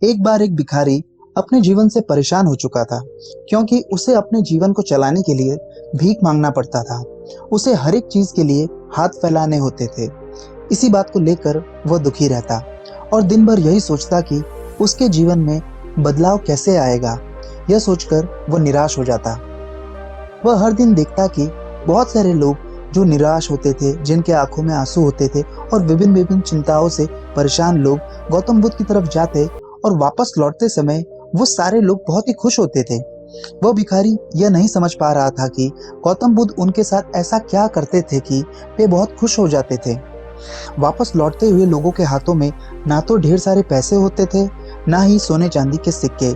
एक बार एक भिखारी अपने जीवन से परेशान हो चुका था, क्योंकि उसे अपने जीवन को चलाने के लिए भीख मांगना पड़ता था। उसे हर एक चीज के लिए हाथ फैलाने होते थे। इसी बात को लेकर वह दुखी रहता और दिन भर यही सोचता कि उसके जीवन में बदलाव कैसे आएगा। यह सोचकर वह निराश हो जाता। वह हर दिन देखता कि बहुत सारे लोग जो निराश होते थे, जिनके आंखों में आंसू होते थे और विभिन्न विभिन्न चिंताओं से परेशान लोग गौतम बुद्ध की तरफ जाते और वापस लौटते समय वो सारे लोग बहुत ही खुश होते थे। वह भिखारी यह नहीं समझ पा रहा था कि गौतम बुद्ध उनके साथ ऐसा क्या करते थे कि वे बहुत खुश हो जाते थे। वापस लौटते हुए लोगों के हाथों में ना तो ढेर सारे पैसे होते थे, ना ही सोने चांदी के सिक्के।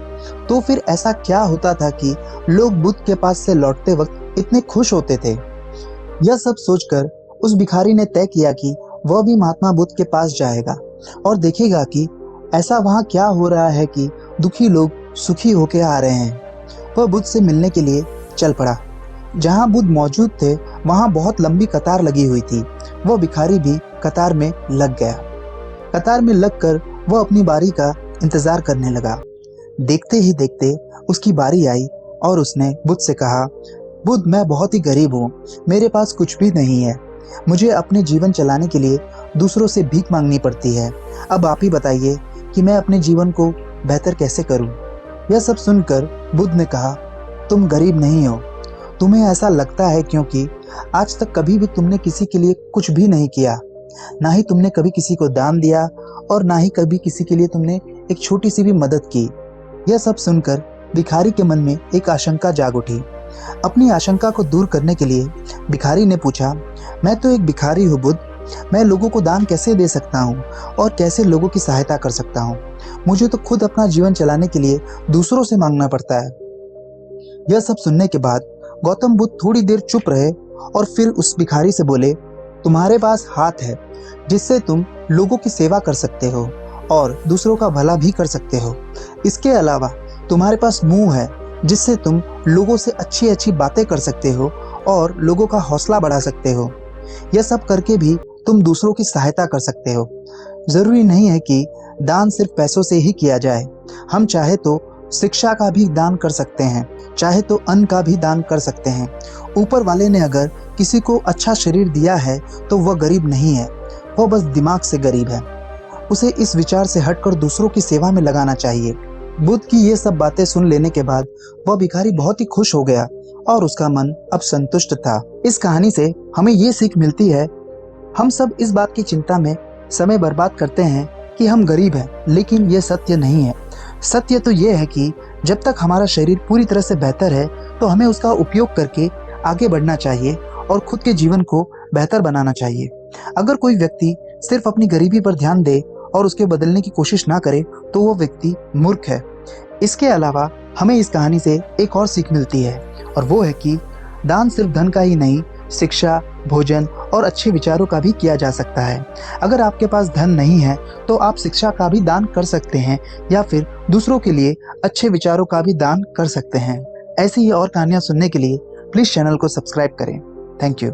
तो फिर ऐसा क्या होता था कि लोग बुद्ध के पास से लौटते वक्त इतने खुश होते थे। यह सब सोचकर उस भिखारी ने तय किया कि वह भी महात्मा बुद्ध के पास जाएगा और देखेगा कि ऐसा वहां क्या हो रहा है कि दुखी लोग सुखी होके आ रहे हैं। वह बुद्ध से मिलने के लिए चल पड़ा। जहां बुद्ध मौजूद थे वहां बहुत लंबी कतार लगी हुई थी। वह भिखारी भी कतार में लग गया। कतार में लगकर वह अपनी बारी का इंतजार करने लगा। देखते ही देखते उसकी बारी आई और उसने बुद्ध से कहा, बुद्ध, मैं बहुत ही गरीब हूँ, मेरे पास कुछ भी नहीं है। मुझे अपने जीवन चलाने के लिए दूसरों से भीख मांगनी पड़ती है। अब आप ही बताइए कि मैं अपने जीवन को बेहतर कैसे करूँ। यह सब सुनकर बुद्ध ने कहा, तुम गरीब नहीं हो, तुम्हें ऐसा लगता है क्योंकि आज तक कभी भी तुमने किसी के लिए कुछ भी नहीं किया। ना ही तुमने कभी किसी को दान दिया और ना ही कभी किसी के लिए तुमने एक छोटी सी भी मदद की। यह सब सुनकर भिखारी के मन में एक आशंका जाग उठी। अपनी आशंका को दूर करने के लिए भिखारी ने पूछा, मैं तो एक भिखारी हूँ बुद्ध, मैं लोगों को दान कैसे दे सकता हूँ और कैसे लोगों की सहायता कर सकता हूँ। मुझे तो खुद अपना जीवन चलाने के लिए दूसरों से मांगना पड़ता है। यह सब सुनने के बाद गौतम बुद्ध थोड़ी देर चुप रहे और फिर उस भिखारी से बोले, तुम्हारे पास हाथ है जिससे तुम लोगों की सेवा कर सकते हो और दूसरों का भला भी कर सकते हो। इसके अलावा तुम्हारे पास मुंह है जिससे तुम लोगों से अच्छी अच्छी बातें कर सकते हो और लोगों का हौसला बढ़ा सकते हो। यह सब करके भी तुम दूसरों की सहायता कर सकते हो। जरूरी नहीं है कि दान सिर्फ पैसों से ही किया जाए। हम चाहे तो शिक्षा का भी दान कर सकते हैं, चाहे तो अन्न का भी दान कर सकते हैं। ऊपर वाले ने अगर किसी को अच्छा शरीर दिया है तो वह गरीब नहीं है, वह बस दिमाग से गरीब है। उसे इस विचार से हटकर दूसरों की सेवा में लगाना चाहिए। बुद्ध की ये सब बातें सुन लेने के बाद वह भिखारी बहुत ही खुश हो गया और उसका मन अब संतुष्ट था। इस कहानी से हमें ये सीख मिलती है, हम सब इस बात की चिंता में समय बर्बाद करते हैं कि हम गरीब हैं, लेकिन ये सत्य नहीं है। सत्य तो ये है कि जब तक हमारा शरीर पूरी तरह से बेहतर है तो हमें उसका उपयोग करके आगे बढ़ना चाहिए और खुद के जीवन को बेहतर बनाना चाहिए। अगर कोई व्यक्ति सिर्फ अपनी गरीबी पर ध्यान दे और उसके बदलने की कोशिश ना करे तो वो व्यक्ति मूर्ख है। इसके अलावा हमें इस कहानी से एक और सीख मिलती है और वो है कि दान सिर्फ धन का ही नहीं, शिक्षा, भोजन और अच्छे विचारों का भी किया जा सकता है। अगर आपके पास धन नहीं है तो आप शिक्षा का भी दान कर सकते हैं या फिर दूसरों के लिए अच्छे विचारों का भी दान कर सकते हैं। ऐसी ही और कहानियाँ सुनने के लिए प्लीज़ चैनल को सब्सक्राइब करें। Thank you.